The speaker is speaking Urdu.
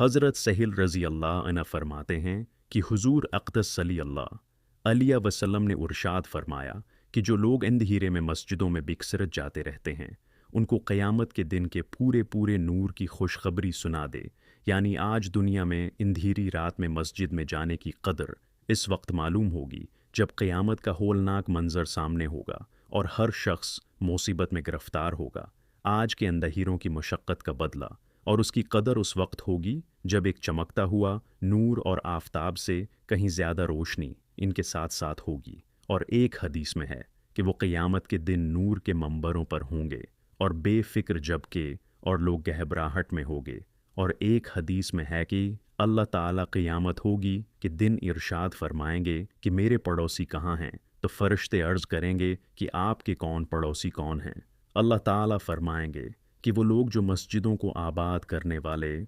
حضرت سہیل رضی اللہ عنہ فرماتے ہیں کہ حضور اقدس صلی اللہ علیہ وسلم نے ارشاد فرمایا کہ جو لوگ اندھیرے میں مسجدوں میں بکثرت جاتے رہتے ہیں ان کو قیامت کے دن کے پورے پورے نور کی خوشخبری سنا دے، یعنی آج دنیا میں اندھیری رات میں مسجد میں جانے کی قدر اس وقت معلوم ہوگی جب قیامت کا ہولناک منظر سامنے ہوگا اور ہر شخص مصیبت میں گرفتار ہوگا۔ آج کے اندھیروں کی مشقت کا بدلہ اور اس کی قدر اس وقت ہوگی جب ایک چمکتا ہوا نور اور آفتاب سے کہیں زیادہ روشنی ان کے ساتھ ساتھ ہوگی۔ اور ایک حدیث میں ہے کہ وہ قیامت کے دن نور کے منبروں پر ہوں گے اور بے فکر جب کے اور لوگ گہراہٹ میں ہوگے۔ اور ایک حدیث میں ہے کہ اللہ تعالیٰ قیامت ہوگی کہ دن ارشاد فرمائیں گے کہ میرے پڑوسی کہاں ہیں، تو فرشتے عرض کریں گے کہ آپ کے کون پڑوسی کون ہیں؟ اللہ تعالیٰ فرمائیں گے کہ وہ لوگ جو مسجدوں کو آباد کرنے والے